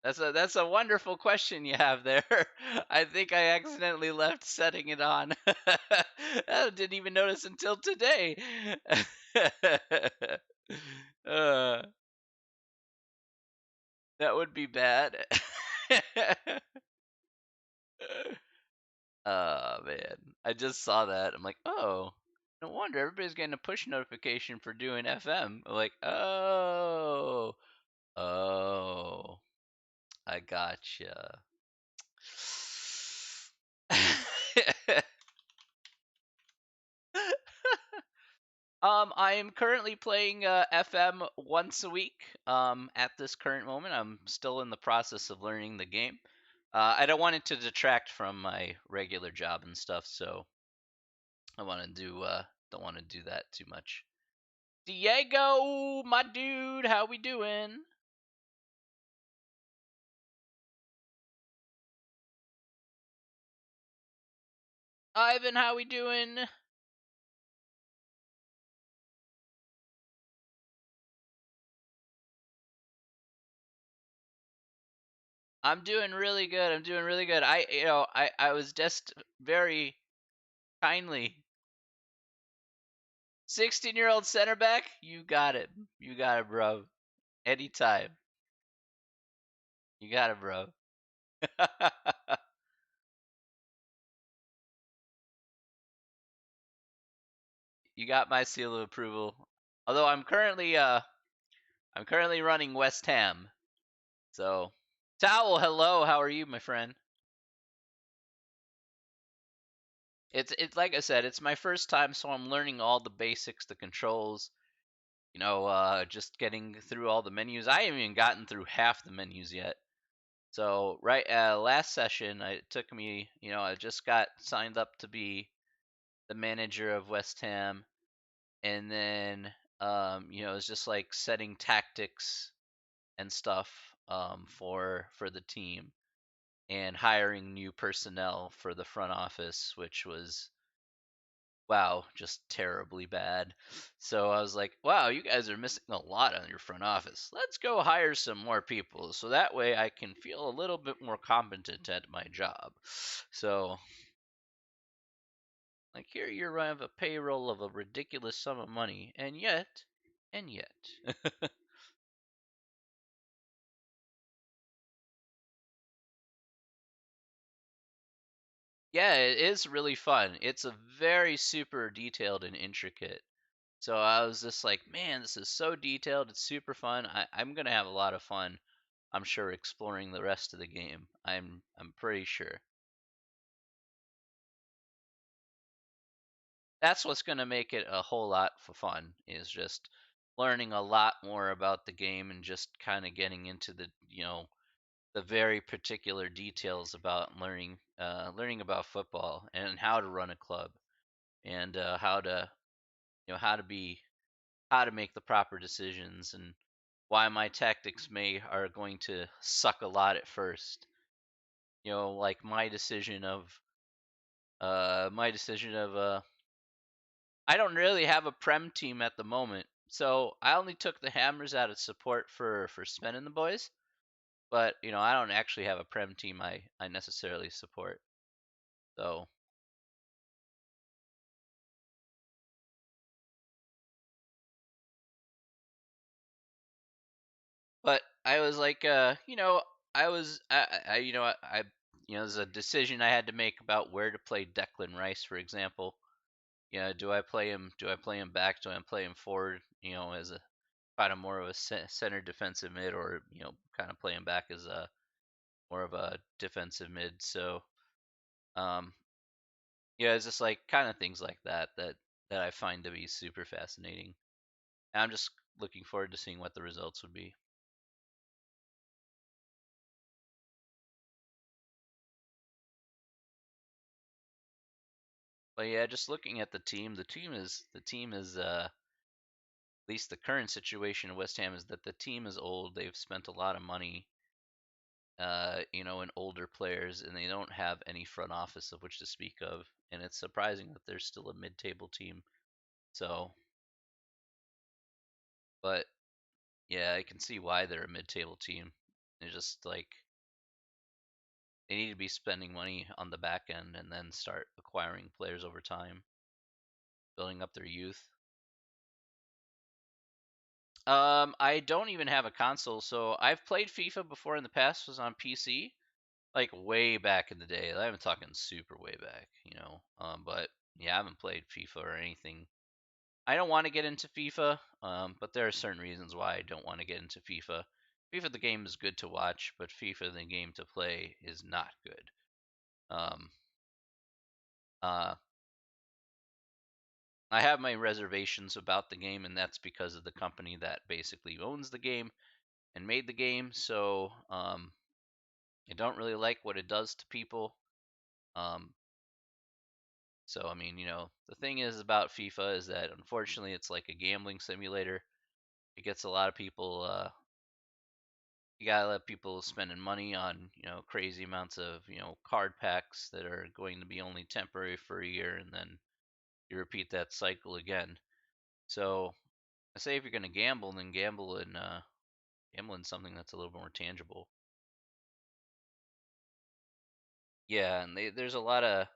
That's a wonderful question you have there. I think I accidentally left setting it on. I didn't even notice until today. uh, that would be bad. Oh man, I just saw that. I'm like, oh, no wonder everybody's getting a push notification for doing FM. I'm like, oh, oh, I gotcha. I am currently playing FM once a week. At this current moment, I'm still in the process of learning the game. I don't want it to detract from my regular job and stuff, so I want to do don't want to do that too much. Diego, my dude, how we doing? Ivan, how we doing? I'm doing really good. I'm doing really good. I was just very kindly 16-year-old center back. You got it. You got it, bro. Anytime. You got it, bro. You got my seal of approval. Although I'm currently running West Ham. So, Towel, hello. How are you, my friend? It's like I said, it's my first time, so I'm learning all the basics, the controls. Just getting through all the menus. I haven't even gotten through half the menus yet. So right last session, it took me. I just got signed up to be the manager of West Ham, and then it's just like setting tactics and stuff for the team and hiring new personnel for the front office, which was wow, just terribly bad. So I was like, wow, you guys are missing a lot on your front office. Let's go hire some more people so that way I can feel a little bit more competent at my job. So, like, here you have a payroll of a ridiculous sum of money, and yet. Yeah, it is really fun. It's a very super detailed and intricate. So I was just like, man, this is so detailed. It's super fun. I'm gonna have a lot of fun. I'm sure exploring the rest of the game. I'm pretty sure. That's what's gonna make it a whole lot for fun is just learning a lot more about the game and just kind of getting into the very particular details about learning about football and how to run a club and how to make the proper decisions and why my tactics may are going to suck a lot at first. Like my decision of I don't really have a prem team at the moment. So I only took the hammers out of support for spinning the boys, but I don't actually have a prem team I necessarily support. So, but I was like, I was I there's a decision I had to make about where to play Declan Rice, for example. Do I play him? Do I play him back? Do I play him forward? As a kind of more of a center defensive mid, or kind of play him back as a more of a defensive mid. So, um, yeah, it's just like kind of things like that I find to be super fascinating. And I'm just looking forward to seeing what the results would be. But yeah, just looking at the team is at least the current situation of West Ham is that the team is old. They've spent a lot of money in older players, and they don't have any front office of which to speak of. And it's surprising that they're still a mid-table team. So, but yeah, I can see why they're a mid-table team. It's just like they need to be spending money on the back end and then start acquiring players over time, building up their youth. I don't even have a console, so I've played FIFA before in the past. Was on PC, like way back in the day. I'm talking super way back, you know. But yeah, I haven't played FIFA or anything. I don't want to get into FIFA, but there are certain reasons why I don't want to get into FIFA. FIFA the game is good to watch, but FIFA the game to play is not good. Um, uh, I have my reservations about the game, and that's because of the company that basically owns the game and made the game. So I don't really like what it does to people. Um, so I mean, the thing is about FIFA is that unfortunately it's like a gambling simulator. It gets a lot of people. You gotta let people spending money on crazy amounts of card packs that are going to be only temporary for a year, and then you repeat that cycle again. So I say if you're gonna gamble, then gamble in something that's a little more tangible. Yeah, and there's a lot of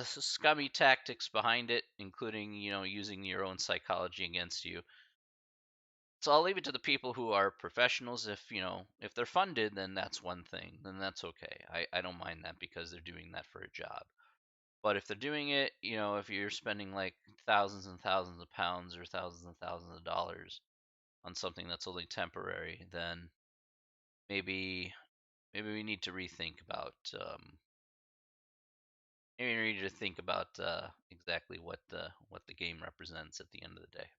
scummy tactics behind it, including using your own psychology against you. So I'll leave it to the people who are professionals. If they're funded, then that's one thing. Then that's okay. I don't mind that because they're doing that for a job. But if they're doing it, if you're spending like thousands and thousands of pounds or thousands and thousands of dollars on something that's only temporary, then maybe we need to rethink about maybe we need to think about exactly what the game represents at the end of the day.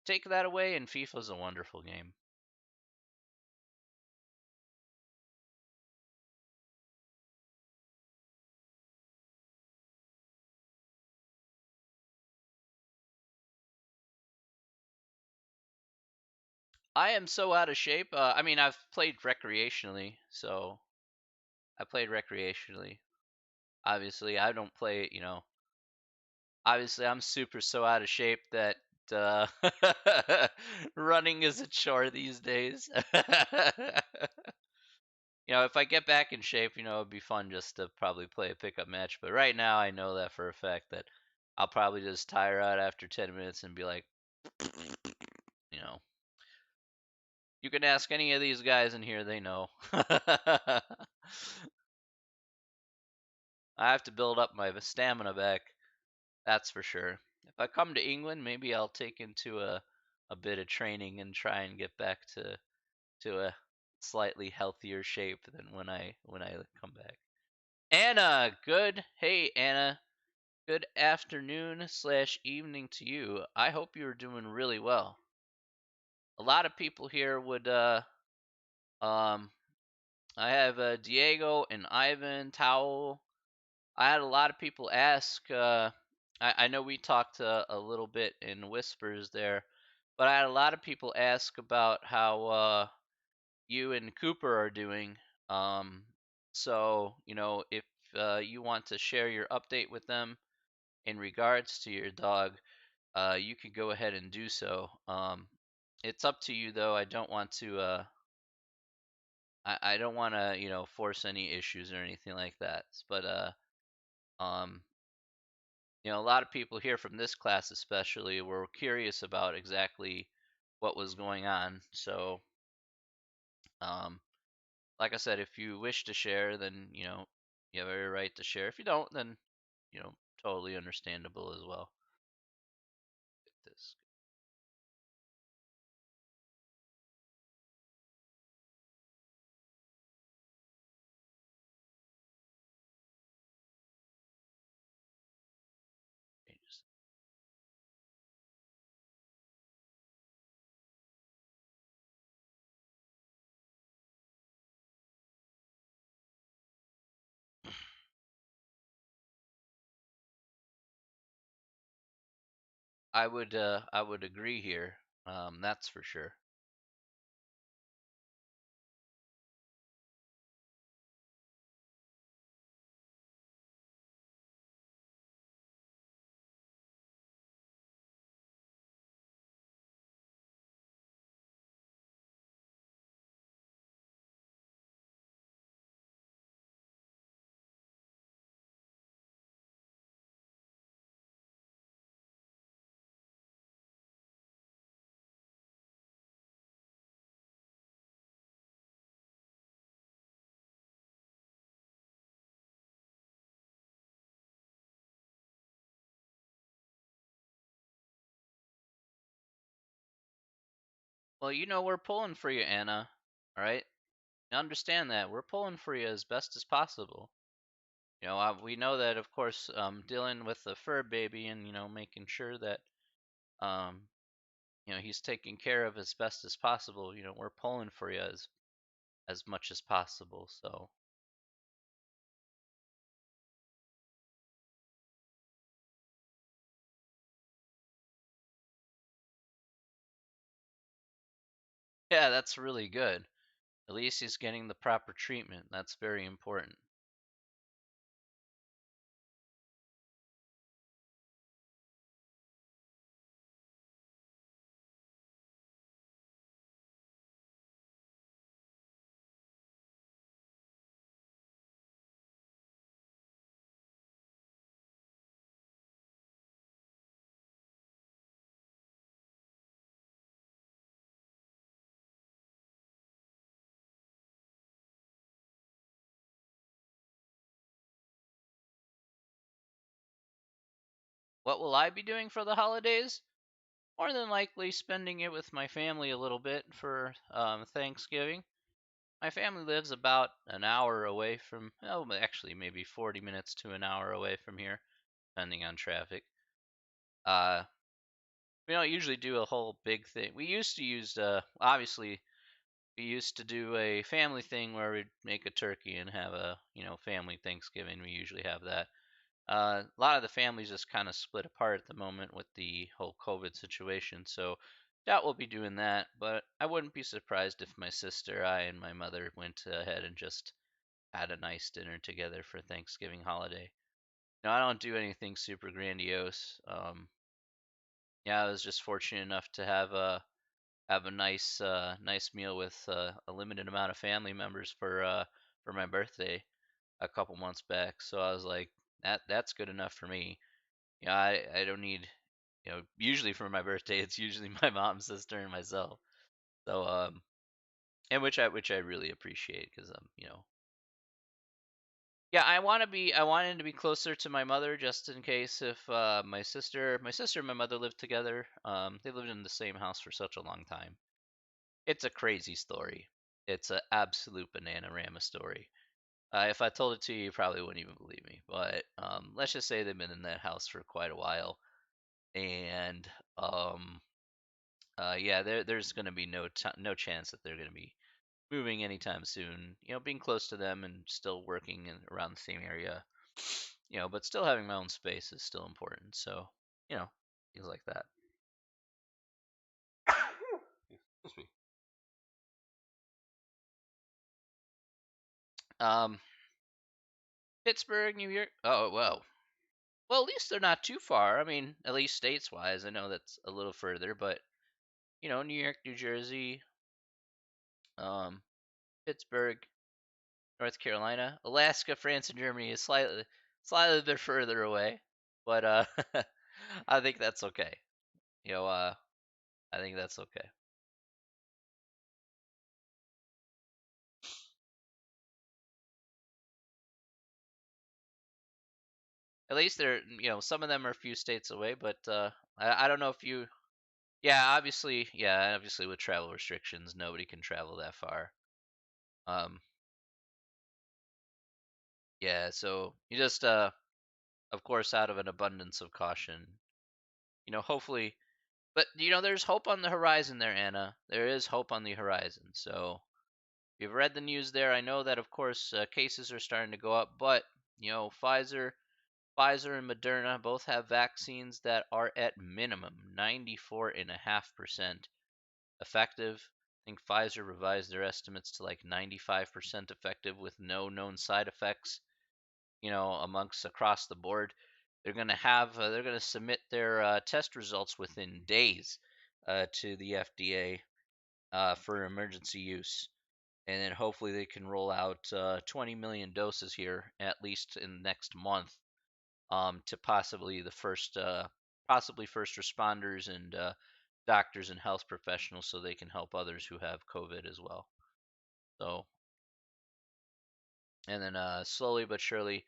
Take that away, and FIFA's a wonderful game. I am so out of shape. I mean, I've played recreationally, so I played recreationally. Obviously, I don't play it. Obviously, I'm super so out of shape that uh, running is a chore these days. If I get back in shape, it'd be fun just to probably play a pickup match. But right now, I know that for a fact that I'll probably just tire out after 10 minutes and be like, you know, you can ask any of these guys in here, they know. I have to build up my stamina back, that's for sure. If I come to England, maybe I'll take into a bit of training and try and get back to a slightly healthier shape than when I come back. Anna, good. Hey, Anna. Good afternoon slash evening to you. I hope you're doing really well. A lot of people here would um I have Diego and Ivan Towel. I had a lot of people ask. I know we talked a little bit in whispers there, but I had a lot of people ask about how you and Cooper are doing. Um, so if you want to share your update with them in regards to your dog, you can go ahead and do so. It's up to you though. I don't want to. I don't want to force any issues or anything like that. But um, a lot of people here from this class especially were curious about exactly what was going on. So um, like I said, if you wish to share, then you have every right to share. If you don't, then you know totally understandable as well. Get this. I would agree here. That's for sure. Well, we're pulling for you, Anna. All right, understand that we're pulling for you as best as possible. We know that, of course, dealing with the fur baby and making sure that um, he's taken care of as best as possible. We're pulling for you as much as possible. So yeah, that's really good. At least he's getting the proper treatment. That's very important. What will I be doing for the holidays? More than likely spending it with my family a little bit for Thanksgiving. My family lives about an hour away from, oh, actually, maybe 40 minutes to an hour away from here, depending on traffic. Uh, we don't usually do a whole big thing. We used to use, obviously, we used to do a family thing where we'd make a turkey and have a, family Thanksgiving. We usually have that. A lot of the families just kind of split apart at the moment with the whole COVID situation, so doubt we'll be doing that. But I wouldn't be surprised if my sister, I, and my mother went ahead and just had a nice dinner together for Thanksgiving holiday. No, I don't do anything super grandiose. Yeah, I was just fortunate enough to have a nice meal with a limited amount of family members for my birthday a couple months back. So I was like, that's good enough for me. I don't need, usually for my birthday it's usually my mom, sister, and myself. So and which I really appreciate because yeah, I wanted to be closer to my mother just in case if my sister and my mother lived together. They lived in the same house for such a long time. It's a crazy story. It's an absolute banana-rama story. If I told it to you, you probably wouldn't even believe me. But let's just say they've been in that house for quite a while, and um, yeah, there's going to be no chance that they're going to be moving anytime soon. Being close to them and still working around the same area, but still having my own space is still important. So, you know, things like that. Excuse me. Um, Pittsburgh, New York. Oh well. Well, at least they're not too far. I mean, at least states wise, I know that's a little further, but New York, New Jersey, um, Pittsburgh, North Carolina, Alaska, France, and Germany is slightly a bit further away, but I think that's okay. You know, uh, I think that's okay. At least some of them are a few states away, but I don't know if you. Yeah, obviously with travel restrictions, nobody can travel that far. Um, yeah, so you just of course, out of an abundance of caution, hopefully. But there's hope on the horizon there, Anna. There is hope on the horizon. So if you've read the news there, I know that of course cases are starting to go up, but Pfizer and Moderna both have vaccines that are at minimum 94.5% effective. I think Pfizer revised their estimates to like 95% effective with no known side effects, amongst across the board. They're going to submit their test results within days to the FDA for emergency use. And then hopefully they can roll out 20 million doses here, at least in the next month, to possibly first responders and doctors and health professionals, so they can help others who have COVID as well. So, and then slowly but surely,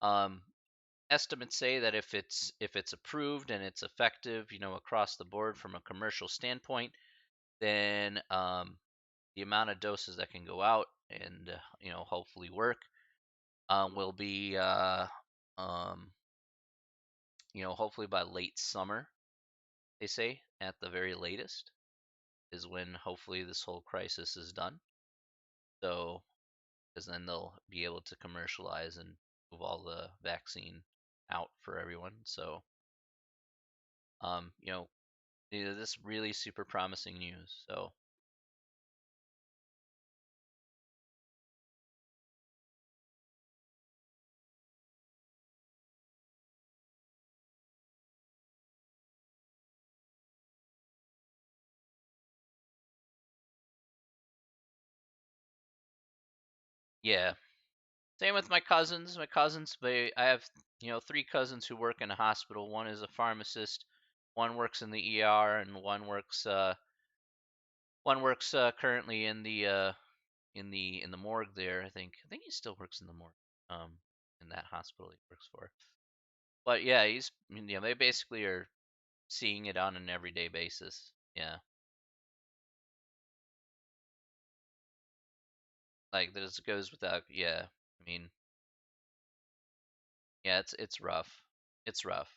um, estimates say that if it's approved and it's effective, across the board from a commercial standpoint, then the amount of doses that can go out and hopefully work will be um, hopefully by late summer. They say at the very latest is when hopefully this whole crisis is done. So, because then they'll be able to commercialize and move all the vaccine out for everyone. So, um, you know, this really super promising news. So, yeah. Same with my cousins. My cousins, I have, three cousins who work in a hospital. One is a pharmacist, one works in the ER, and one works currently in the morgue there. I think he still works in the morgue. Um, in that hospital he works for. But yeah, they basically are seeing it on an everyday basis. Yeah, like this goes without. Yeah, I mean, yeah, it's rough. It's rough.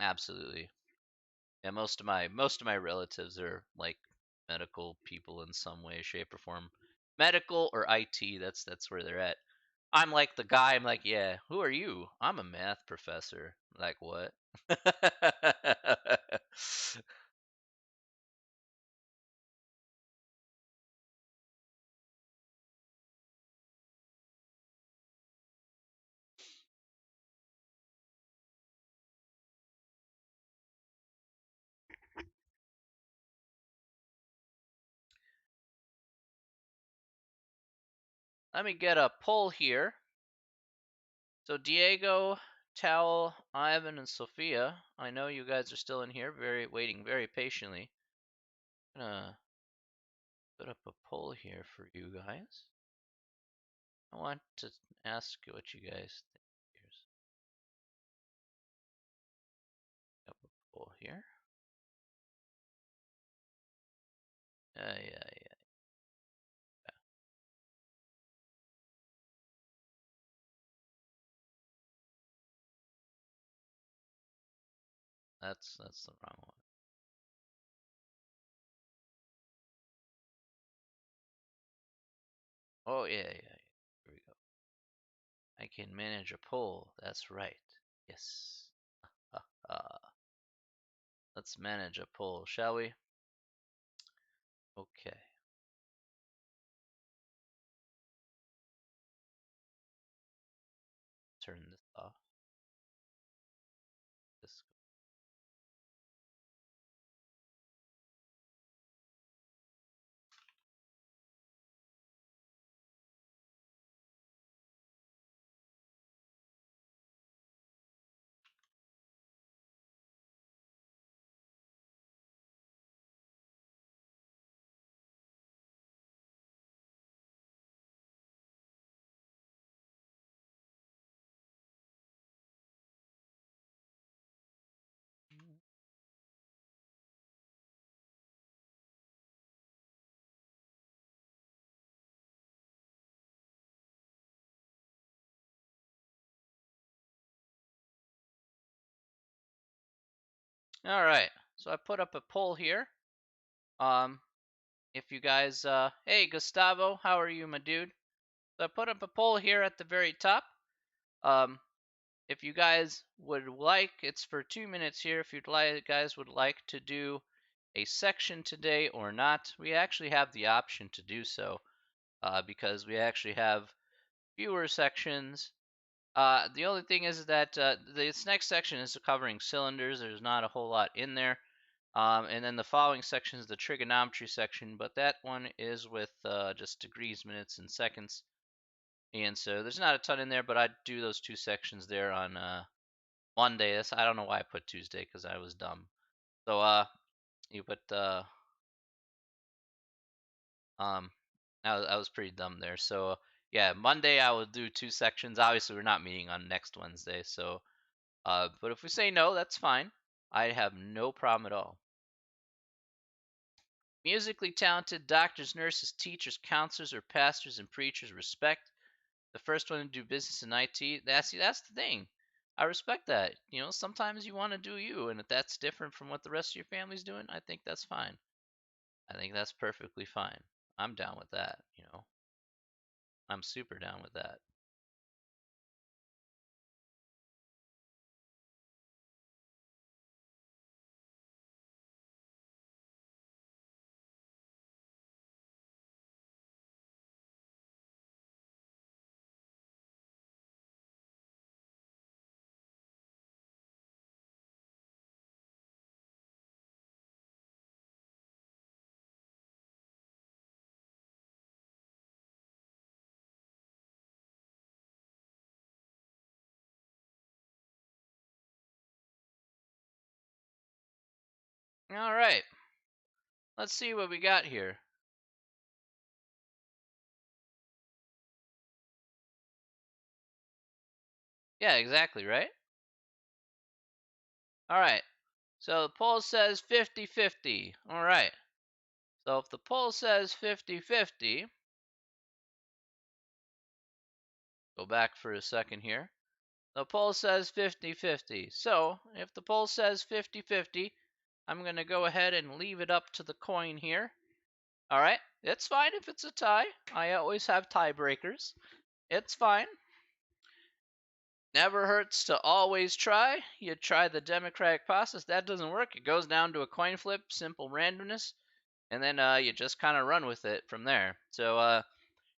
Absolutely. Yeah, most of my relatives are like medical people in some way, shape, or form. Medical or IT, that's where they're at. I'm like the guy, I'm like, yeah, who are you? I'm a math professor. Like what? Let me get a poll here. So Diego, Towel, Ivan, and Sophia, I know you guys are still in here, waiting very patiently. I'm gonna put up a poll here for you guys. I want to ask what you guys think. Here's up a poll here. Yeah. That's the wrong one. Oh yeah. Here we go. I can manage a poll. That's right. Yes. Uh, let's manage a poll, shall we? Okay. Turn this off. This. All right. So I put up a poll here. Um, if you guys, hey Gustavo, how are you, my dude? So I put up a poll here at the very top. Um, if you guys would like, it's for 2 minutes here. If you'd like, guys would like to do a section today or not, we actually have the option to do so because we actually have fewer sections. The only thing is that this next section is covering cylinders. There's not a whole lot in there. And then the following section is the trigonometry section, but that one is with just degrees, minutes, and seconds. And so there's not a ton in there, but I'd do those two sections there on Monday. I don't know why I put Tuesday because I was dumb. So you put um I was pretty dumb there. So yeah, Monday I will do two sections. Obviously we're not meeting on next Wednesday, so but if we say no, that's fine. I have no problem at all. Musically talented doctors, nurses, teachers, counselors, or pastors and preachers respect. The first one to do business in IT. That's the thing. I respect that. Sometimes you want to do you, and if that's different from what the rest of your family's doing, I think that's fine. I think that's perfectly fine. I'm down with that. I'm super down with that. All right. Let's see what we got here. Yeah, exactly, right? All right. So the poll says 50-50. All right. So if the poll says 50-50, go back for a second here. The poll says 50-50. So if the poll says 50-50, I'm going to go ahead and leave it up to the coin here. All right. It's fine if it's a tie. I always have tiebreakers. It's fine. Never hurts to always try. You try the democratic process. That doesn't work. It goes down to a coin flip, simple randomness, and then you just kind of run with it from there. So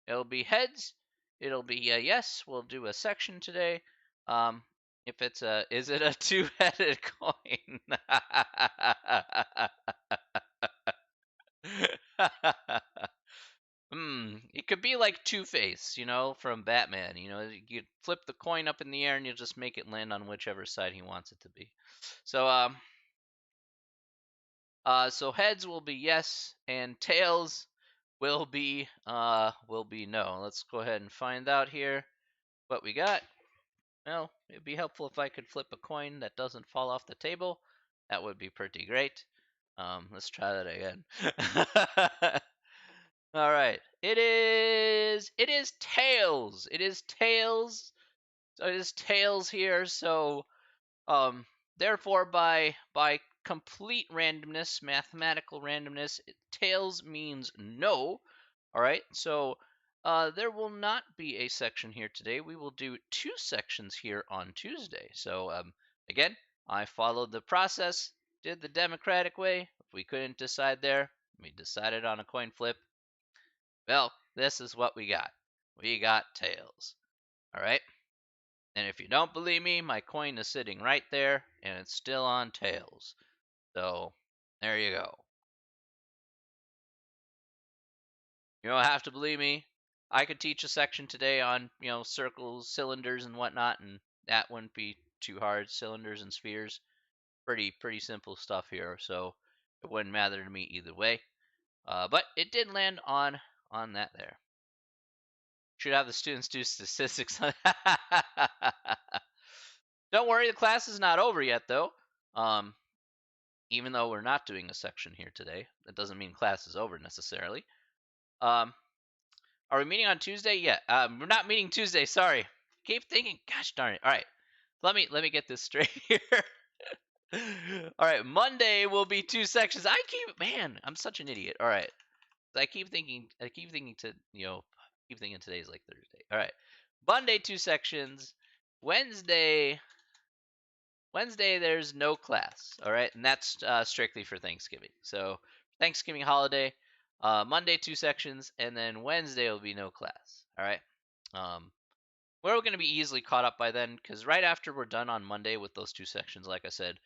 it'll be heads. It'll be a yes. We'll do a section today. Um, if it's is it a two-headed coin? It could be like Two-Face, from Batman. You flip the coin up in the air and you just make it land on whichever side he wants it to be. So, so heads will be yes, and tails will be no. Let's go ahead and find out here what we got. Well, it'd be helpful if I could flip a coin that doesn't fall off the table. That would be pretty great. Let's try that again. All right. It is tails. It is tails. So it is tails here. So um therefore by complete randomness, mathematical randomness, tails means no. All right. So there will not be a section here today. We will do two sections here on Tuesday. So again, I followed the process, did the democratic way. If we couldn't decide there, we decided on a coin flip. Well, this is what we got. We got tails. All right. And if you don't believe me, my coin is sitting right there and it's still on tails. So there you go. You don't have to believe me. I could teach a section today on, circles, cylinders, and whatnot, and that wouldn't be too hard. Cylinders and spheres. Pretty simple stuff here. So it wouldn't matter to me either way. But it did land on that there. Should have the students do statistics. Don't worry, the class is not over yet, though. Um, even though we're not doing a section here today, that doesn't mean class is over necessarily. Um, are we meeting on Tuesday? Yeah, we're not meeting Tuesday. Sorry. Keep thinking. Gosh darn it. All right, let me get this straight here. All right, Monday will be two sections. Man, I'm such an idiot. All right, I keep thinking keep thinking today's like Thursday. All right, Monday two sections. Wednesday there's no class. All right, and that's strictly for Thanksgiving. So Thanksgiving holiday, Monday two sections, and then Wednesday will be no class. All right. Um, we're going to be easily caught up by then because right after we're done on Monday with those two sections, like I said,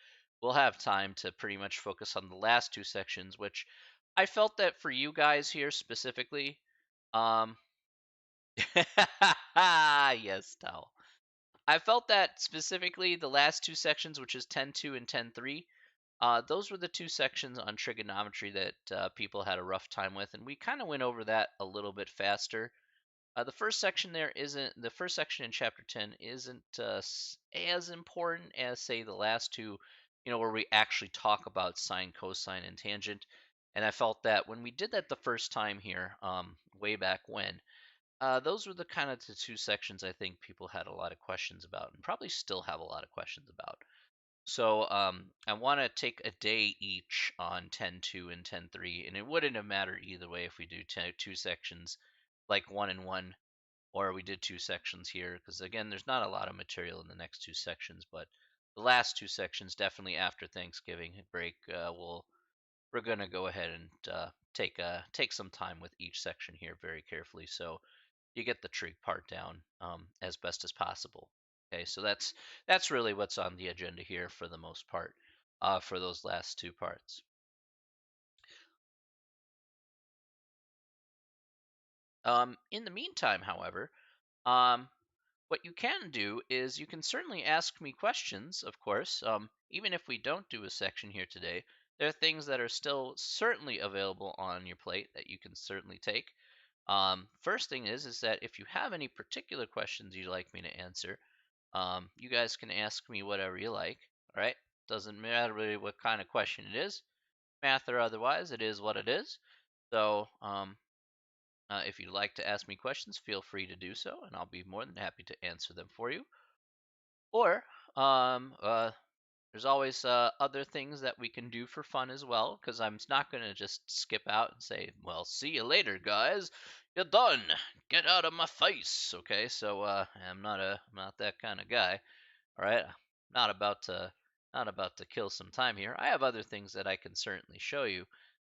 we'll have time to pretty much focus on the last two sections, which I felt that for you guys here specifically. Um, yes, Towel. I felt that specifically the last two sections, which is 10.2 and 10.3, those were the two sections on trigonometry that people had a rough time with, and we kind of went over that a little bit faster. The first section the first section in chapter 10 isn't as important as say the last two, where we actually talk about sine, cosine, and tangent. And I felt that when we did that the first time here, way back when, those were the kind of the two sections I think people had a lot of questions about, and probably still have a lot of questions about. So I want to take a day each on 10.2 and 10.3, and it wouldn't have mattered either way if we do two sections, like one and one, or we did two sections here, because again, there's not a lot of material in the next two sections, but the last two sections, definitely after Thanksgiving break, we're gonna go ahead and take some time with each section here very carefully, so you get the trig part down as best as possible. Okay, so that's really what's on the agenda here for the most part, for those last two parts. In the meantime, however, um, what you can do is you can certainly ask me questions, of course. Even if we don't do a section here today, there are things that are still certainly available on your plate that you can certainly take. First thing is that if you have any particular questions you'd like me to answer, you guys can ask me whatever you like. All right, doesn't matter really what kind of question it is, math or otherwise. It is what it is. So if you'd like to ask me questions, feel free to do so, and I'll be more than happy to answer them for you. Or there's always other things that we can do for fun as well, because I'm not going to just skip out and say, well, see you later, guys. You're done. Get out of my face. Okay, so I'm not that kind of guy. All right, not about to not about to kill some time here. I have other things that I can certainly show you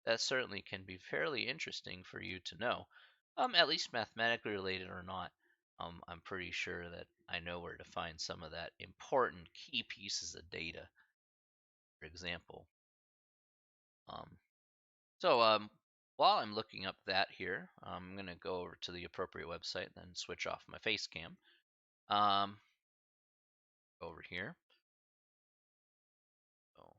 that certainly can be fairly interesting for you to know, at least mathematically related or not. I'm pretty sure that I know where to find some of that important key pieces of data, for example. Um, so while I'm looking up that here, I'm going to go over to the appropriate website and then switch off my face cam. Um, over here. So,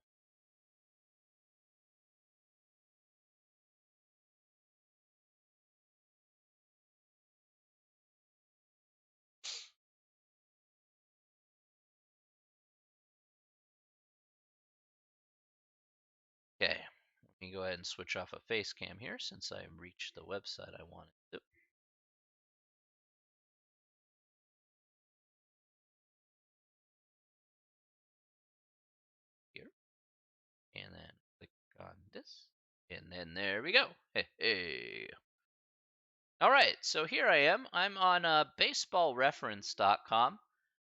okay, let me go ahead and switch off a face cam here since I reached the website I wanted to. Here, and then click on this, and then there we go. Hey, hey. All right, so here I am. I'm on baseballreference.com.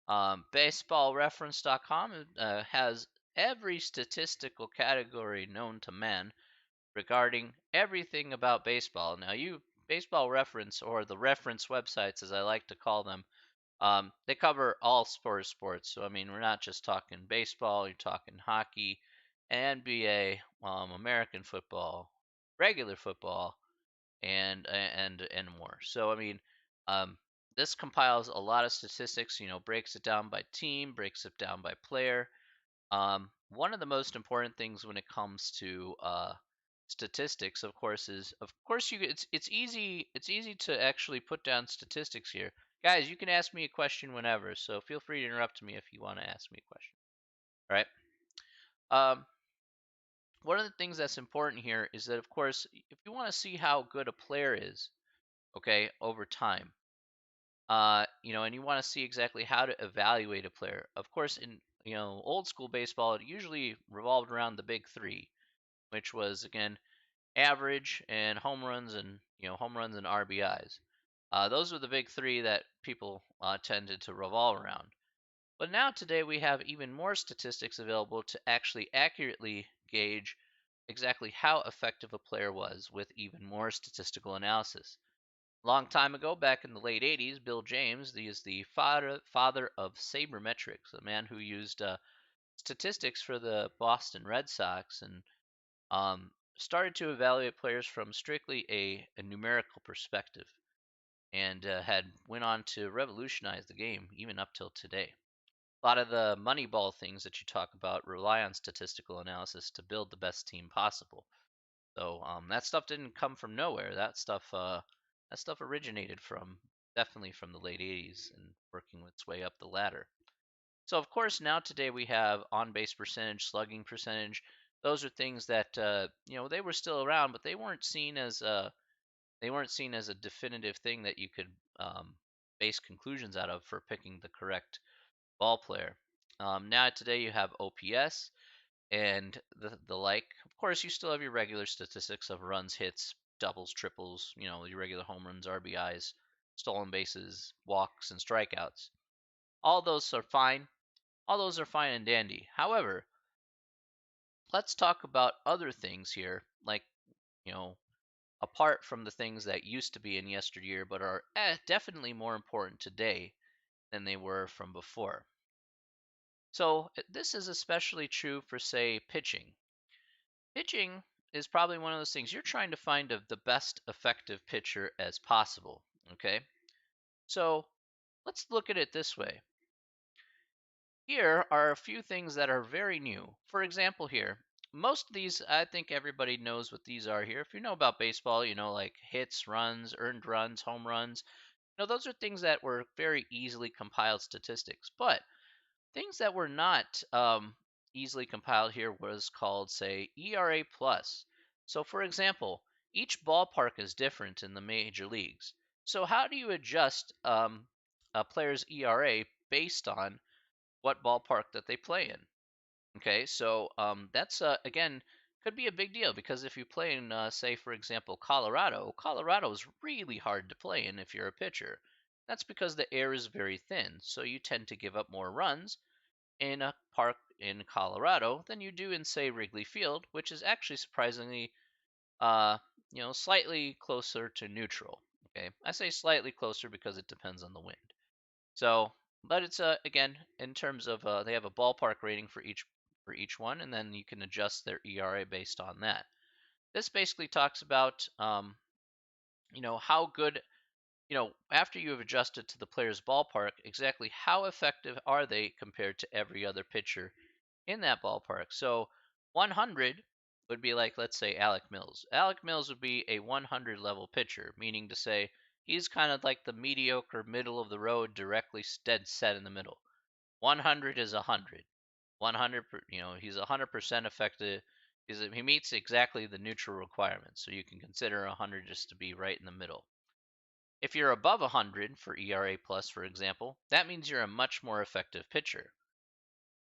Baseballreference.com has every statistical category known to man regarding everything about baseball. Now, you baseball reference, or the reference websites as I like to call them, they cover all sports. So I mean, we're not just talking baseball. You're talking hockey, NBA, American football, regular football, and more. So I mean, um, this compiles a lot of statistics. Breaks it down by team, breaks it down by player. One of the most important things when it comes to statistics, of course, is of course it's easy to actually put down statistics here. Guys, you can ask me a question whenever, so feel free to interrupt me if you want to ask me a question. All right. Um, one of the things that's important here is that, of course, if you want to see how good a player is, okay, over time, and you want to see exactly how to evaluate a player. Of course, in old school baseball, it usually revolved around the big three, which was again average and home runs and RBIs. Those were the big three that people tended to revolve around. But now today we have even more statistics available to actually accurately gauge exactly how effective a player was with even more statistical analysis. Long time ago, back in the late 80s, Bill James, he is the father of sabermetrics, a man who used statistics for the Boston Red Sox and started to evaluate players from strictly a numerical perspective, and had went on to revolutionize the game even up till today. A lot of the Moneyball things that you talk about rely on statistical analysis to build the best team possible. So that stuff didn't come from nowhere. That stuff originated from definitely from the late '80s and working its way up the ladder. So of course now today we have on base percentage, slugging percentage. Those are things that they were still around, but they weren't seen as a definitive thing that you could base conclusions out of for picking the correct ball player. Now today you have OPS and the like. Of course, you still have your regular statistics of runs, hits, doubles, triples. Your regular home runs, RBIs, stolen bases, walks, and strikeouts. All those are fine. All those are fine and dandy. However, let's talk about other things here, like you know, apart from the things that used to be in yesteryear, but are definitely more important today than they were from before. So this is especially true for, say, pitching. Pitching is probably one of those things you're trying to find the best effective pitcher as possible. Okay, so let's look at it this way. Here are a few things that are very new. For example, here, most of these, I think everybody knows what these are here. If you know about baseball, like hits, runs, earned runs, home runs. Those are things that were very easily compiled statistics. But things that were not easily compiled here was called, say, ERA plus. So, for example, each ballpark is different in the major leagues. So, how do you adjust a player's ERA based on what ballpark that they play in? Okay, so that's again could be a big deal because if you play in, say, for example, Colorado is really hard to play in if you're a pitcher. That's because the air is very thin, so you tend to give up more runs in a park in Colorado than you do in, say, Wrigley Field, which is actually surprisingly, uh, slightly closer to neutral. Okay, I say slightly closer because it depends on the wind. So, but it's again in terms of they have a ballpark rating for each one, and then you can adjust their ERA based on that. This basically talks about how good after you have adjusted to the player's ballpark, exactly how effective are they compared to every other pitcher in that ballpark. So 100 would be like, let's say, Alec Mills. Alec Mills would be a 100 level pitcher, meaning to say he's kind of like the mediocre middle of the road, directly dead set in the middle. 100 is 100. 100, he's 100% effective. He meets exactly the neutral requirements. So you can consider 100 just to be right in the middle. If you're above 100 for ERA plus, for example, that means you're a much more effective pitcher.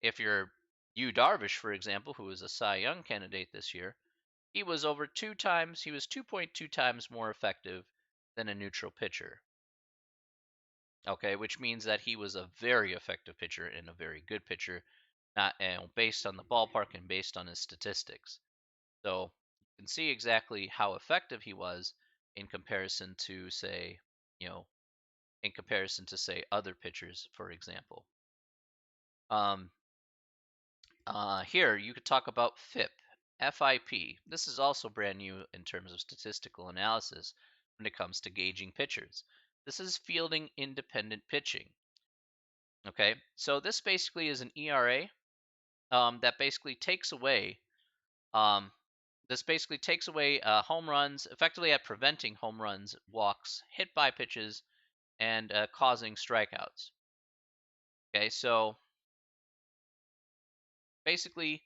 If you're Yu Darvish, for example, who was a Cy Young candidate this year, he was 2.2 times more effective than a neutral pitcher. Okay, which means that he was a very effective pitcher and a very good pitcher, not based on the ballpark and based on his statistics. So you can see exactly how effective he was in comparison to, say, you know, other pitchers, for example. Um, Here, you could talk about FIP. This is also brand new in terms of statistical analysis when it comes to gauging pitchers. This is fielding independent pitching. Okay, so this basically is an ERA that basically takes away um, home runs, effectively at preventing home runs, walks, hit by pitches, and causing strikeouts. Okay, so basically,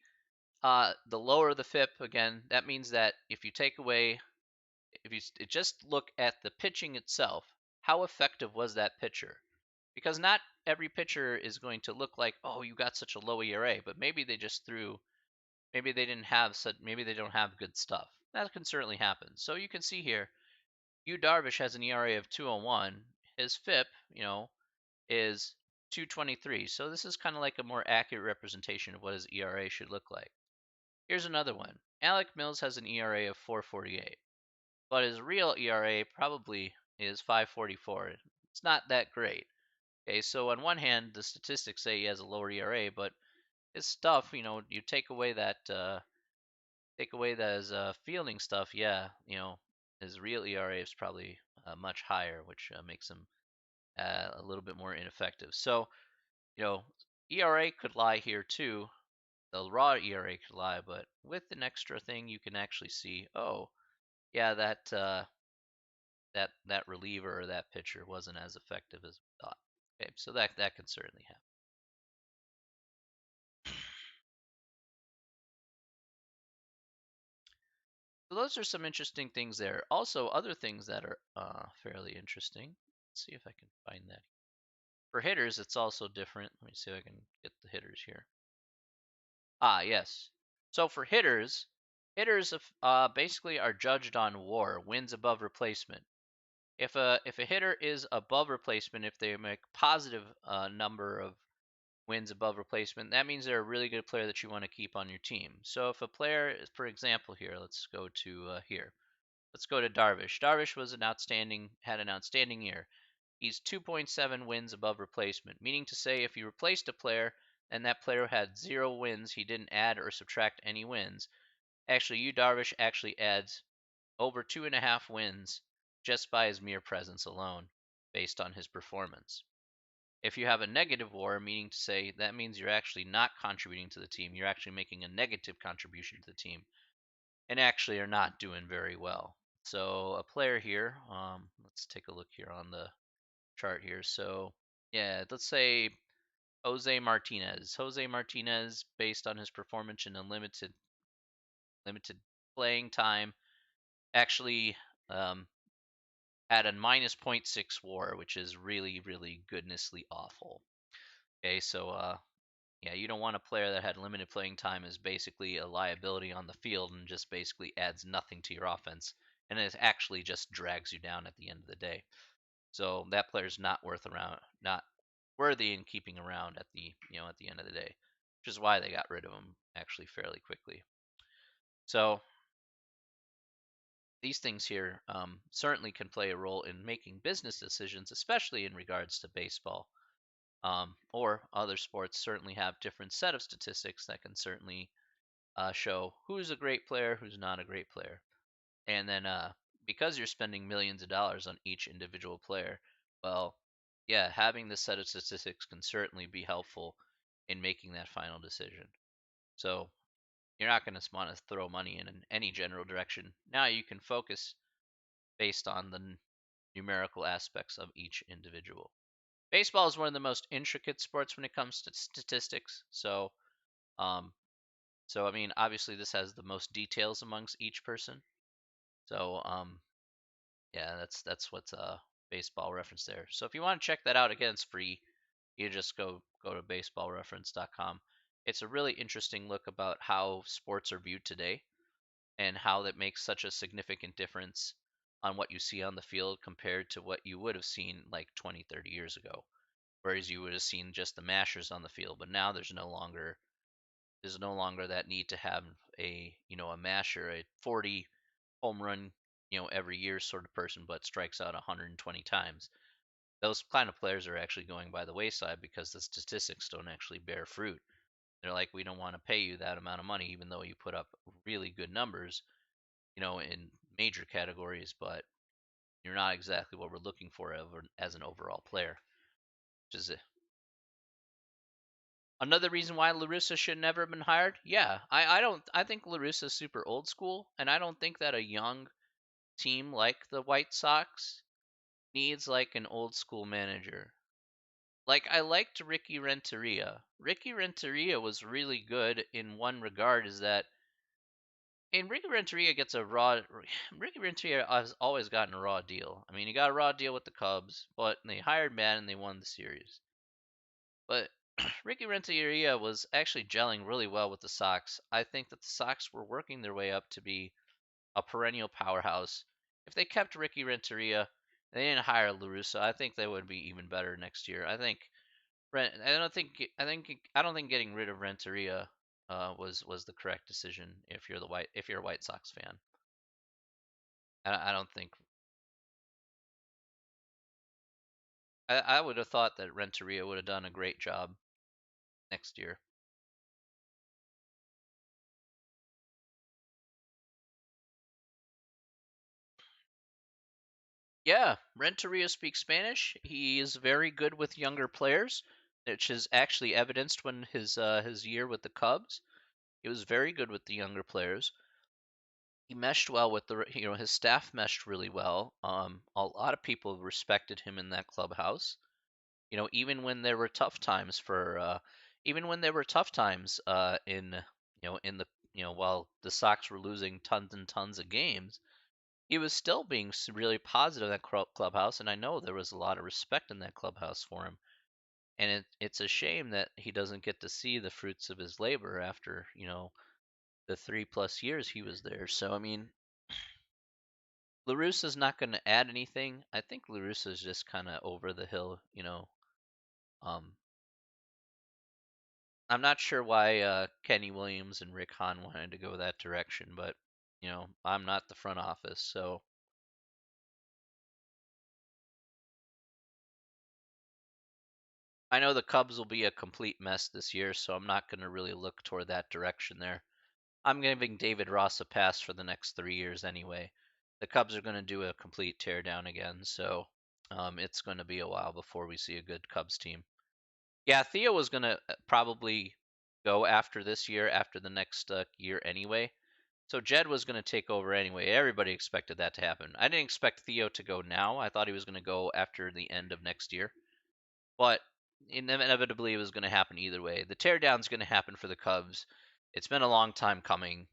the lower the FIP, again, that means that if you just look at the pitching itself, how effective was that pitcher? Because not every pitcher is going to look like, oh, you got such a low ERA, but maybe they just threw, maybe they don't have good stuff. That can certainly happen. So you can see here, Yu Darvish has an ERA of 201. His FIP, is 223. So this is kind of like a more accurate representation of what his ERA should look like. Here's another one. Alec Mills has an ERA of 448, but his real ERA probably is 544. It's not that great. Okay, so on one hand, the statistics say he has a lower ERA, but his stuff, you take away his fielding stuff, yeah, his real ERA is probably much higher, which makes him a little bit more ineffective. So, you know, ERA could lie here too. The raw ERA could lie, but with an extra thing, you can actually see, oh, yeah, that reliever or that pitcher wasn't as effective as we thought. Okay, so that can certainly happen. those are some interesting things there. Also, other things that are fairly interesting. Let's see if I can find that. For hitters, it's also different. Let me see if I can get the hitters here. Ah, yes. So for hitters, basically are judged on WAR, wins above replacement. If a hitter is above replacement, if they make positive number of wins above replacement, that means they're a really good player that you want to keep on your team. So if a player, for example, here, let's go to here. Let's go to Darvish. Darvish had an outstanding year. He's 2.7 wins above replacement, meaning to say if you replaced a player and that player had 0 wins, he didn't add or subtract any wins. Actually, Yu Darvish actually adds over 2.5 wins just by his mere presence alone, based on his performance. If you have a negative WAR, meaning to say that means you're actually not contributing to the team, you're actually making a negative contribution to the team, and actually are not doing very well. So a player here, let's take a look here on the chart here. So yeah, let's say Jose Martinez. Jose Martinez, based on his performance in a limited playing time, actually um, had a minus zero point 0.6 WAR, which is really, really goodnessly awful. Okay, so yeah, you don't want a player that had limited playing time as basically a liability on the field and just basically adds nothing to your offense, and it actually just drags you down at the end of the day. So that player's not worthy in keeping around at the end of the day, which is why they got rid of him actually fairly quickly. So these things here certainly can play a role in making business decisions, especially in regards to baseball. Or other sports certainly have different set of statistics that can certainly show who's a great player, who's not a great player. And then because you're spending millions of dollars on each individual player, well, yeah, having this set of statistics can certainly be helpful in making that final decision. So you're not going to want to throw money in any general direction. Now you can focus based on the numerical aspects of each individual. Baseball is one of the most intricate sports when it comes to statistics. Um, so I mean, obviously this has the most details amongst each person. So yeah, that's what's baseball reference there. So if you want to check that out, again, it's free. You just go to baseballreference.com. It's a really interesting look about how sports are viewed today and how that makes such a significant difference on what you see on the field compared to what you would have seen like 20, 30 years ago. Whereas you would have seen just the mashers on the field, but now there's no longer that need to have a masher, a 40 home run every year sort of person, but strikes out 120 times. Those kind of players are actually going by the wayside because the statistics don't actually bear fruit. They're like, we don't want to pay you that amount of money, even though you put up really good numbers, in major categories, but you're not exactly what we're looking for as an overall player. Which is another reason why La Russa should never have been hired. Yeah, I think La Russa's super old school, and I don't think that a young team like the White Sox needs like an old school manager. Like I liked Ricky Renteria. Ricky Renteria was really good in one regard is that and Ricky Renteria gets a raw Ricky Renteria has always gotten a raw deal. I mean, he got a raw deal with the Cubs, but they hired Matt and they won the series. But Ricky Renteria was actually gelling really well with the Sox. I think that the Sox were working their way up to be a perennial powerhouse. If they kept Ricky Renteria, they didn't hire La Russa, I think they would be even better next year. I don't think getting rid of Renteria was the correct decision if you're a White Sox fan. I don't think I would have thought that Renteria would have done a great job next year. Yeah, Renteria speaks Spanish. He is very good with younger players, which is actually evidenced when his year with the Cubs. He was very good with the younger players. He meshed well with his staff meshed really well. A lot of people respected him in that clubhouse. Even when there were tough times in while the Sox were losing tons and tons of games, he was still being really positive in that clubhouse, and I know there was a lot of respect in that clubhouse for him. And it's a shame that he doesn't get to see the fruits of his labor after the 3+ years he was there. So I mean, La Russa's not going to add anything. I think La Russa's just kind of over the hill. Um, I'm not sure why Kenny Williams and Rick Hahn wanted to go that direction, but I'm not the front office, so I know the Cubs will be a complete mess this year, so I'm not going to really look toward that direction there. I'm giving David Ross a pass for the next 3 years anyway. The Cubs are going to do a complete teardown again, so it's going to be a while before we see a good Cubs team. Yeah, Theo was going to probably go after this year, after the next year anyway. So Jed was going to take over anyway. Everybody expected that to happen. I didn't expect Theo to go now. I thought he was going to go after the end of next year. But inevitably, it was going to happen either way. The teardown's going to happen for the Cubs. It's been a long time coming.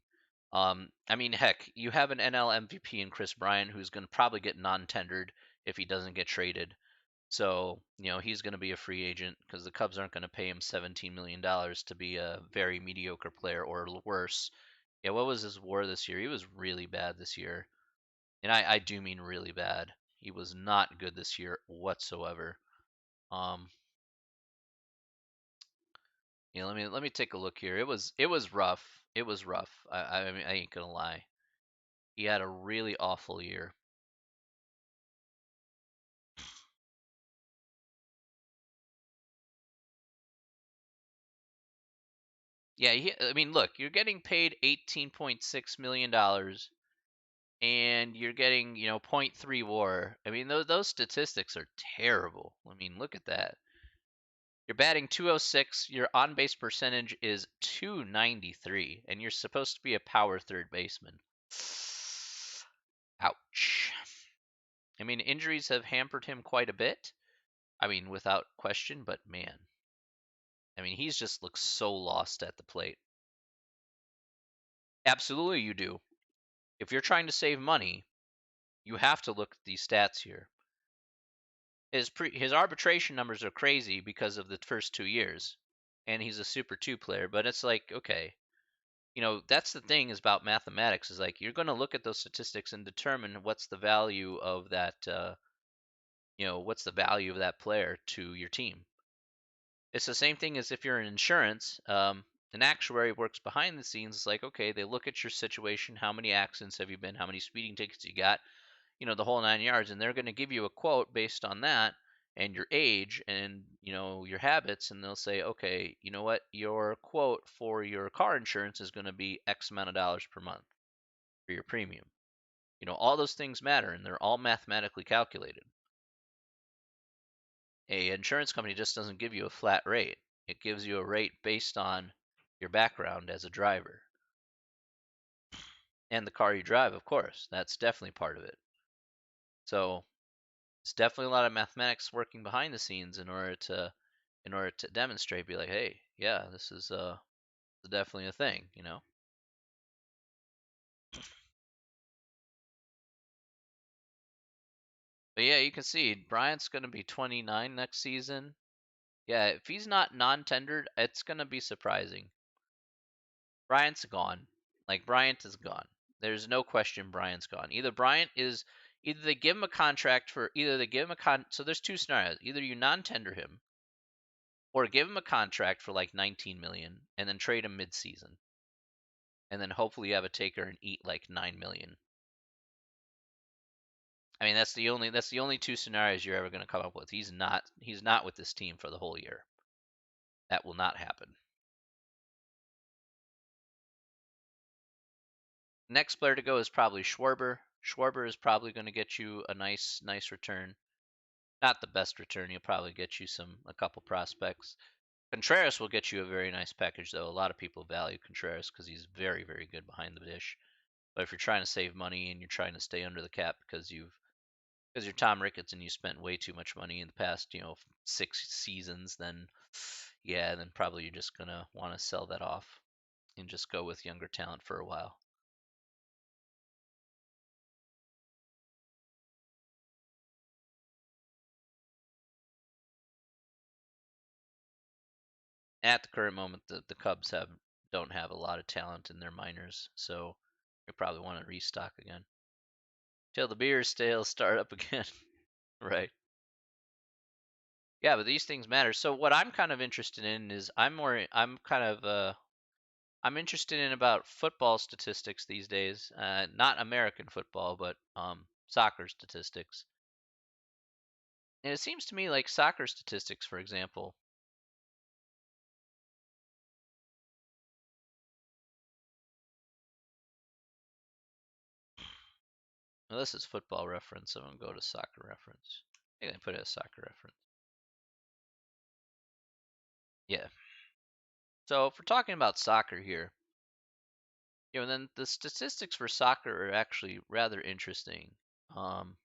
I mean, heck, you have an NL MVP in Chris Bryant who's going to probably get non-tendered if he doesn't get traded. So, he's going to be a free agent because the Cubs aren't going to pay him $17 million to be a very mediocre player or worse. Yeah, what was his WAR this year? He was really bad this year. And I do mean really bad. He was not good this year whatsoever. Um, let me take a look here. It was rough. It was rough. I mean, I ain't gonna lie. He had a really awful year. Yeah, I mean, look, you're getting paid $18.6 million, and you're getting .3 WAR. I mean, those statistics are terrible. I mean, look at that. You're batting 206. Your on base percentage is 293, and you're supposed to be a power third baseman. Ouch. I mean, injuries have hampered him quite a bit. I mean, without question, but man, I mean, he's just looks so lost at the plate. Absolutely, you do. If you're trying to save money, you have to look at these stats here. His arbitration numbers are crazy because of the first 2 years, and he's a Super 2 player. But it's like, okay, that's the thing is about mathematics is like you're going to look at those statistics and determine what's the value of that. What's the value of that player to your team. It's the same thing as if you're in insurance. An actuary works behind the scenes. It's like, okay, they look at your situation. How many accidents have you been? How many speeding tickets you got? The whole 9 yards. And they're going to give you a quote based on that and your age and, your habits. And they'll say, okay, you know what? Your quote for your car insurance is going to be X amount of dollars per month for your premium. All those things matter and they're all mathematically calculated. A insurance company just doesn't give you a flat rate. It gives you a rate based on your background as a driver and the car you drive, of course. That's definitely part of it. So it's definitely a lot of mathematics working behind the scenes in order to demonstrate, be like, hey, yeah, this is definitely a thing. But yeah, you can see Bryant's going to be 29 next season. Yeah, if he's not non-tendered, it's going to be surprising. Bryant's gone. Like Bryant is gone. There's no question Bryant's gone. Either they give him a contract for either they give him a so there's two scenarios. Either you non-tender him or give him a contract for like 19 million and then trade him mid-season. And then hopefully you have a taker and eat like 9 million. I mean, that's the only two scenarios you're ever going to come up with. He's not with this team for the whole year. That will not happen. Next player to go is probably Schwarber. Schwarber is probably going to get you a nice return. Not the best return. He'll probably get you a couple prospects. Contreras will get you a very nice package, though. A lot of people value Contreras because he's very, very good behind the dish. But if you're trying to save money and you're trying to stay under the cap because you're Tom Ricketts and you spent way too much money in the past, 6 seasons, then yeah, then probably you're just gonna want to sell that off. and just go with younger talent for a while. At the current moment, the Cubs don't have a lot of talent in their minors, so we probably want to restock again till the beer's stale, start up again. Right. Yeah, but these things matter. So what I'm kind of interested in is I'm interested in about football statistics these days. Not American football, but soccer statistics. And it seems to me like soccer statistics, for example. Well, this is football reference, so I'm gonna go to soccer reference. I think I put it as soccer reference. Yeah. So if we're talking about soccer here, then the statistics for soccer are actually rather interesting. Um,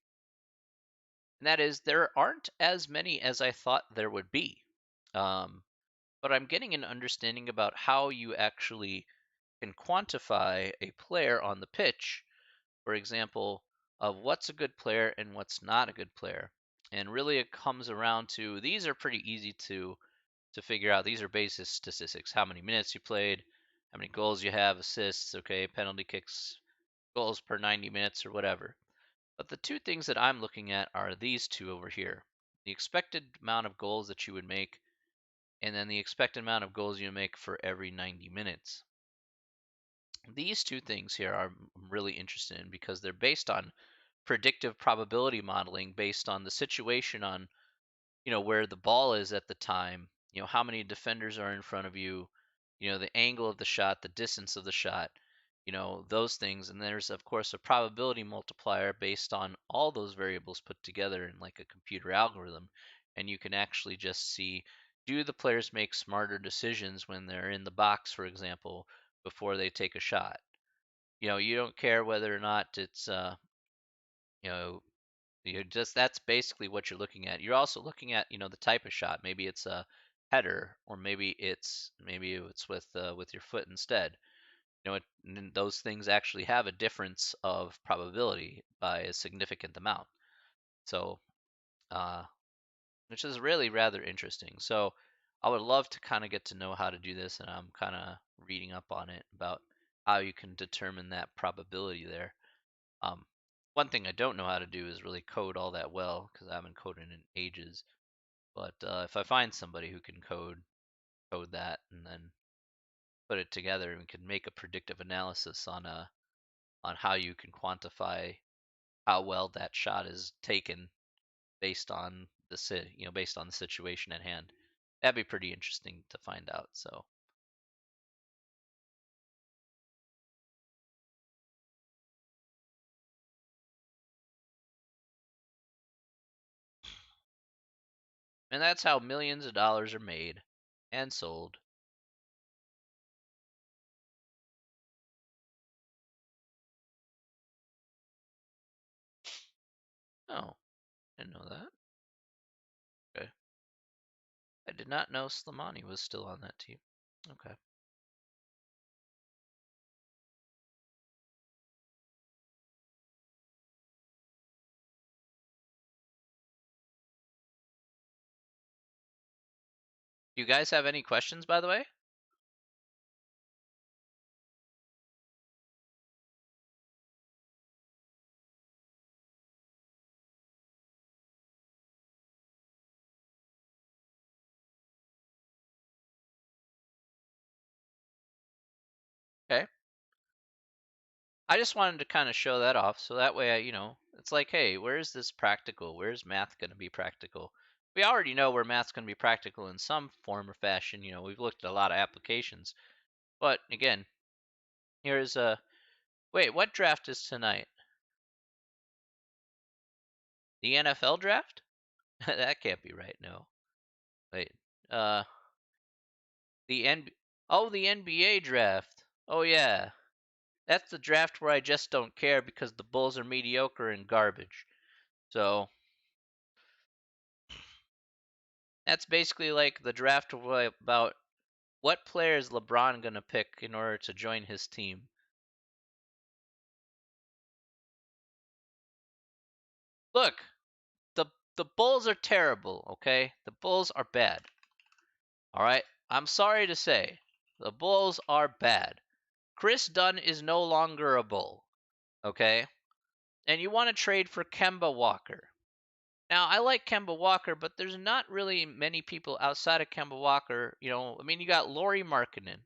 and that is there aren't as many as I thought there would be. Um, but I'm getting an understanding about how you actually can quantify a player on the pitch, for example, of what's a good player and what's not a good player. And really it comes around to these are pretty easy to figure out. These are basic statistics. How many minutes you played, how many goals you have, assists, okay, penalty kicks, goals per 90 minutes or whatever. But the two things that I'm looking at are these two over here. The expected amount of goals that you would make and then the expected amount of goals you make for every 90 minutes. These two things here are really interested in because they're based on predictive probability modeling based on the situation on where the ball is at the time, how many defenders are in front of you, the angle of the shot, the distance of the shot, those things. And there's of course a probability multiplier based on all those variables put together in like a computer algorithm. And you can actually just see, do the players make smarter decisions when they're in the box, for example, before they take a shot. You don't care whether or not it's you know you're just that's basically what you're looking at. You're also looking at, the type of shot. Maybe it's a header, or maybe it's with your foot instead. Those things actually have a difference of probability by a significant amount. So, uh, which is really rather interesting. So, I would love to kind of get to know how to do this, and I'm kind of reading up on it about how you can determine that probability there. Um, One thing I don't know how to do is really code all that well because I haven't coded in ages. But if I find somebody who can code that and then put it together, and we can make a predictive analysis on how you can quantify how well that shot is taken based on based on the situation at hand. That'd be pretty interesting to find out. So, and that's how millions of dollars are made and sold. Oh, didn't know that. Okay. I did not know Slimani was still on that team. Okay. Do you guys have any questions, by the way? Okay. I just wanted to kind of show that off so that way it's like, hey, where is this practical? Where's math going to be practical? We already know where math's going to be practical in some form or fashion. We've looked at a lot of applications. But again, here's a wait, what draft is tonight? The NFL draft? That can't be right. No. Wait. Uh the N Oh, the NBA draft. Oh yeah. That's the draft where I just don't care because the Bulls are mediocre and garbage. So that's basically like the draft about What player is LeBron gonna pick in order to join his team? Look, the the Bulls are terrible, okay? The Bulls are bad. All right? I'm sorry to say, the Bulls are bad. Chris Dunn is no longer a Bull, okay? And you want to trade for Kemba Walker. Now, I like Kemba Walker, but there's not really many people outside of Kemba Walker. I mean, you got Lauri Markkanen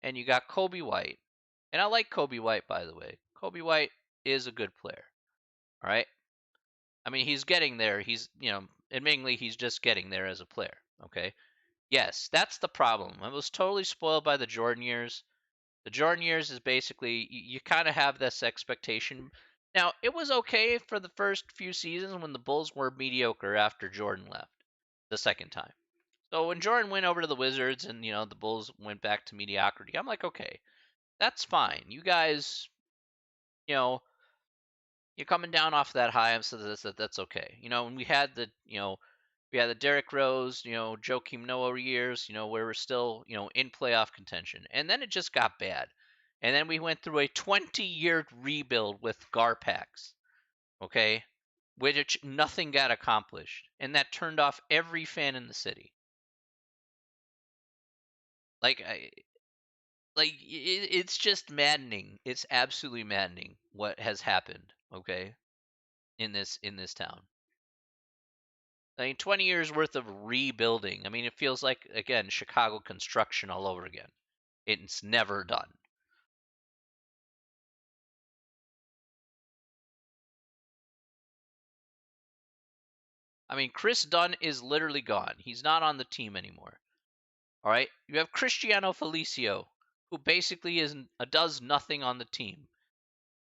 and you got Kobe White. And I like Kobe White, by the way. Kobe White is a good player. All right. I mean, he's getting there. Admittingly, he's just getting there as a player. Okay. Yes, that's the problem. I was totally spoiled by the Jordan years. The Jordan years is basically you kind of have this expectation. Now, it was okay for the first few seasons when the Bulls were mediocre after Jordan left the second time. So when Jordan went over to the Wizards and the Bulls went back to mediocrity, I'm like, okay, that's fine. You guys, you know, you're coming down off that high, so that's okay. When we had the Derrick Rose, Joakim Noah years, where we're still, in playoff contention. And then it just got bad. And then we went through a 20-year rebuild with Garpax, okay, which nothing got accomplished. And that turned off every fan in the city. Like, it's just maddening. It's absolutely maddening what has happened, okay, in this town. I mean, 20 years worth of rebuilding. I mean, it feels like, again, Chicago construction all over again. It's never done. I mean, Chris Dunn is literally gone. He's not on the team anymore. All right. You have Cristiano Felicio, who basically does nothing on the team.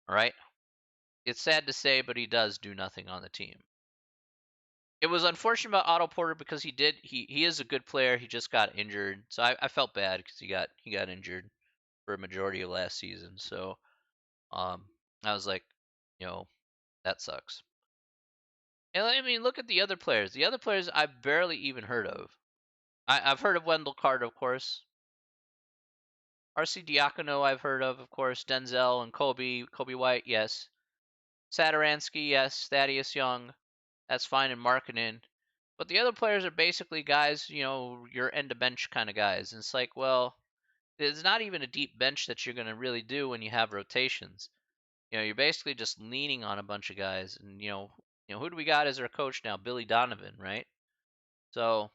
All right. It's sad to say, but he does do nothing on the team. It was unfortunate about Otto Porter because he is a good player. He just got injured, so I felt bad because he got injured for a majority of last season. So I was like, you know, that sucks. And I mean, look at the other players. The other players I've barely even heard of. I've heard of Wendell Carter, of course. RC Diacono, I've heard of course. Denzel and Kobe White, yes. Saturansky, yes. Thaddeus Young, that's fine. And Markkanen. But the other players are basically guys, your end of bench kind of guys. And it's like, well, there's not even a deep bench that you're going to really do when you have rotations. You're basically just leaning on a bunch of guys. And, who do we got as our coach now? Billy Donovan, right? So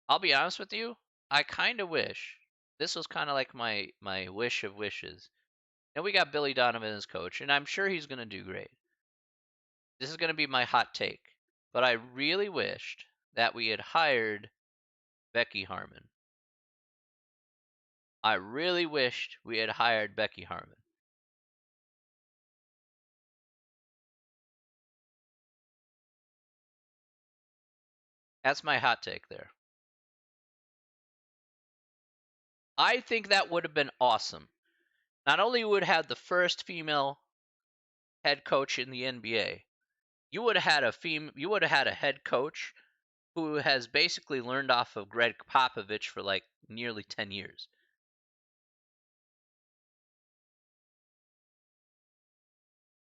I'll be honest with you. I kind of wish this was kind of like my wish of wishes. And we got Billy Donovan as coach, and I'm sure he's going to do great. This is going to be my hot take, but I really wished that we had hired Becky Harmon. I really wished we had hired Becky Harmon. That's my hot take there. I think that would have been awesome. Not only would have the first female head coach in the NBA, you would have had a head coach who has basically learned off of Greg Popovich for like nearly 10 years.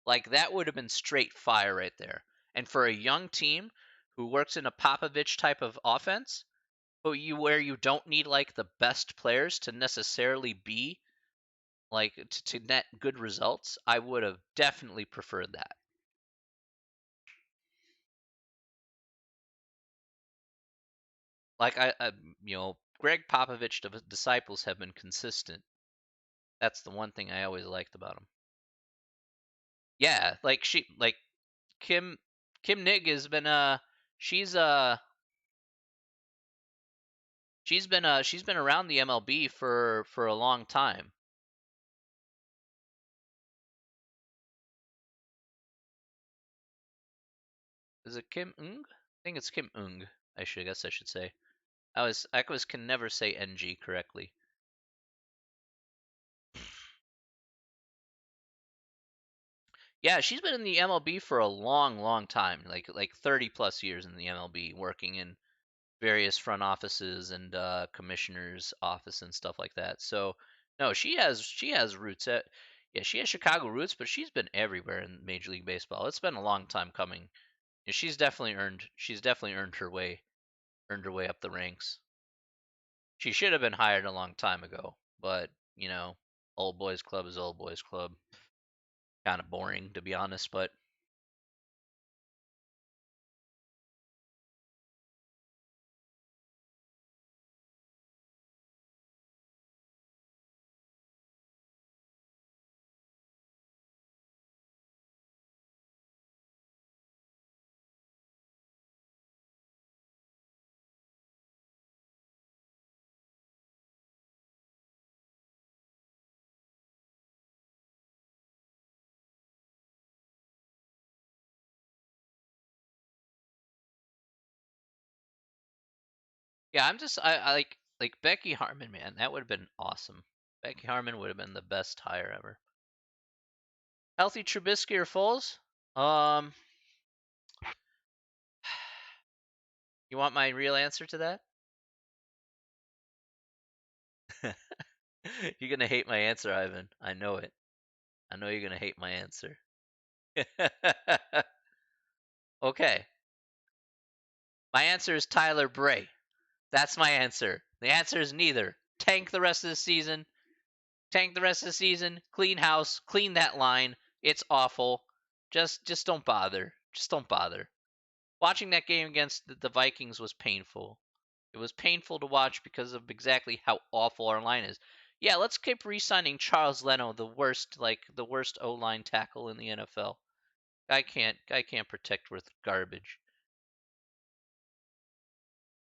Like that would have been straight fire right there. And for a young team who works in a Popovich type of offense, where you don't need like the best players to necessarily be like to net good results, I would have definitely preferred that. Like Greg Popovich disciples have been consistent. That's the one thing I always liked about him. Yeah, like Kim Nig has been she's she's been around the MLB for a long time. Is it Kim Ung? I think it's Kim Ung. I should say. I can never say NG correctly. Yeah, she's been in the MLB for a long, long time, like 30 plus years in the MLB, working in various front offices and commissioners' office and stuff like that. So no, she has roots at yeah, she has Chicago roots, but she's been everywhere in Major League Baseball. It's been a long time coming. Yeah, she's definitely earned her way up the ranks. She should have been hired a long time ago, but old boys club is old boys club. Kind of boring to be honest, but yeah, I like Becky Harmon, man. That would have been awesome. Becky Harmon would have been the best hire ever. Healthy Trubisky or Foles? Um, you want my real answer to that? You're gonna hate my answer, Ivan. I know it. I know you're gonna hate my answer. Okay, my answer is Tyler Bray. That's my answer. The answer is neither. Tank the rest of the season. Tank the rest of the season. Clean house. Clean that line. It's awful. Just don't bother. Just don't bother. Watching that game against the Vikings was painful. It was painful to watch because of exactly how awful our line is. Yeah, let's keep re-signing Charles Leno, the worst O-line tackle in the NFL. I can't protect with garbage.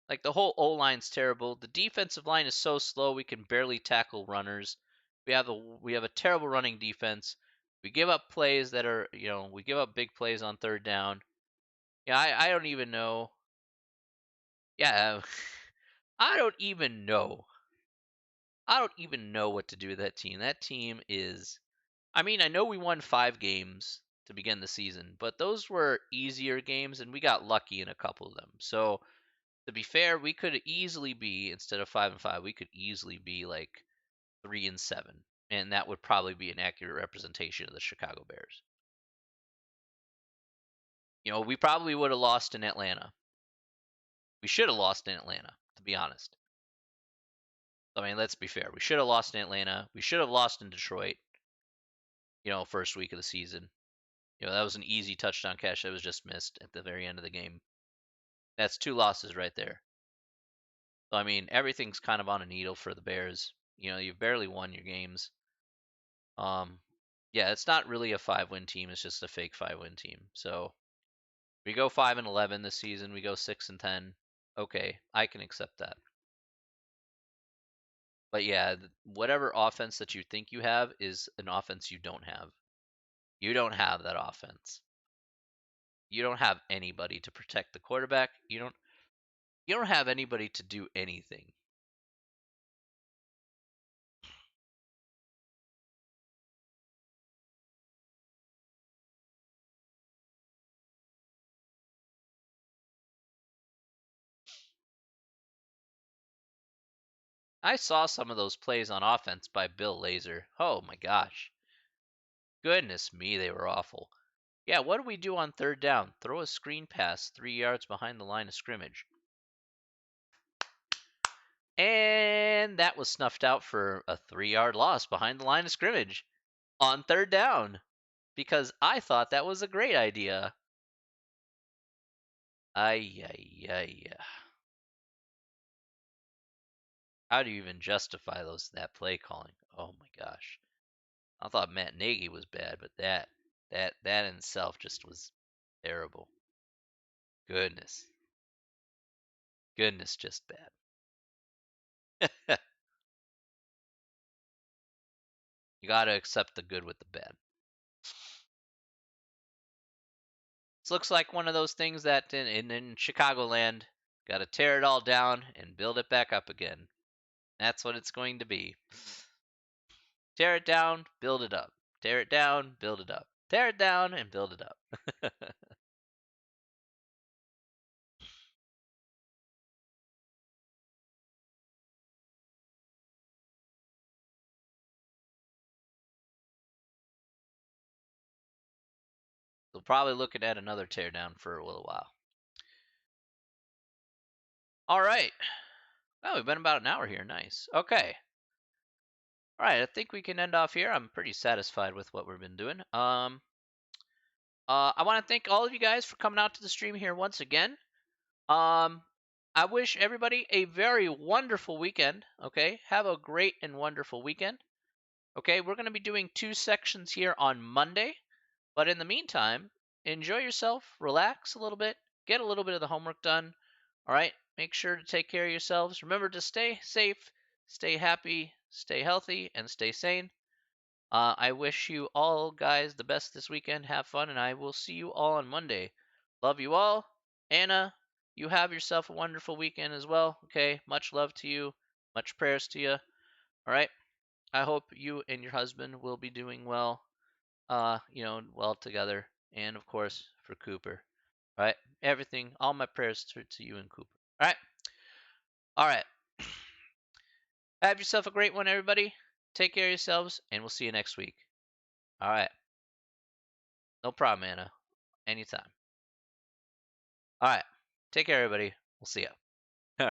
Like the whole O line's terrible. The defensive line is so slow we can barely tackle runners. We have a terrible running defense. We give up plays that are we give up big plays on third down. Yeah, I don't even know. Yeah, I don't even know. I don't even know what to do with that team. That team is. I mean, I know we won 5 games to begin the season, but those were easier games, and we got lucky in a couple of them. So to be fair, we could easily be instead of 5-5, we could easily be like 3-7, and that would probably be an accurate representation of the Chicago Bears. We probably would have lost in Atlanta. We should have lost in Atlanta, to be honest. I mean, let's be fair. We should have lost in Atlanta. We should have lost in Detroit. First week of the season. That was an easy touchdown catch that was just missed at the very end of the game. That's 2 losses right there. So I mean, everything's kind of on a needle for the Bears. You've barely won your games. Um, yeah, it's not really a 5-win team. It's just a fake 5-win team. So we go 5-11 this season. We go 6-10. Okay, I can accept that. But yeah, whatever offense that you think you have is an offense you don't have. You don't have that offense. You don't have anybody to protect the quarterback. You don't have anybody to do anything. I saw some of those plays on offense by Bill Lazor. Oh my gosh. Goodness me, they were awful. Yeah, what do we do on third down? Throw a screen pass 3 yards behind the line of scrimmage. And that was snuffed out for a 3-yard loss behind the line of scrimmage on third down because I thought that was a great idea. Ay, ay, ay. How do you even justify that play calling? Oh my gosh. I thought Matt Nagy was bad, but that in itself just was terrible. Goodness. Goodness, just bad. You got to accept the good with the bad. This looks like one of those things that in Chicagoland, got to tear it all down and build it back up again. That's what it's going to be. Tear it down, build it up. Tear it down, build it up. Tear it down and build it up. probably looking at another teardown for a little while. All right. Oh, we've been about an hour here. Nice. Okay. All right. I think we can end off here. I'm pretty satisfied with what we've been doing. I want to thank all of you guys for coming out to the stream here once again. Um, I wish everybody a very wonderful weekend. Okay. Have a great and wonderful weekend. Okay. We're going to be doing 2 sections here on Monday. But in the meantime, enjoy yourself, relax a little bit, get a little bit of the homework done. All right. Make sure to take care of yourselves. Remember to stay safe, stay happy, stay healthy, and stay sane. I wish you all guys the best this weekend. Have fun, and I will see you all on Monday. Love you all. Anna, you have yourself a wonderful weekend as well. Okay. Much love to you. Much prayers to you. All right. I hope you and your husband will be doing well, well together. And of course, for Cooper. All right. Everything, all my prayers to you and Cooper. All right. All right. Have yourself a great one, everybody. Take care of yourselves, and we'll see you next week. All right. No problem, Anna. Anytime. All right. Take care, everybody. We'll see ya.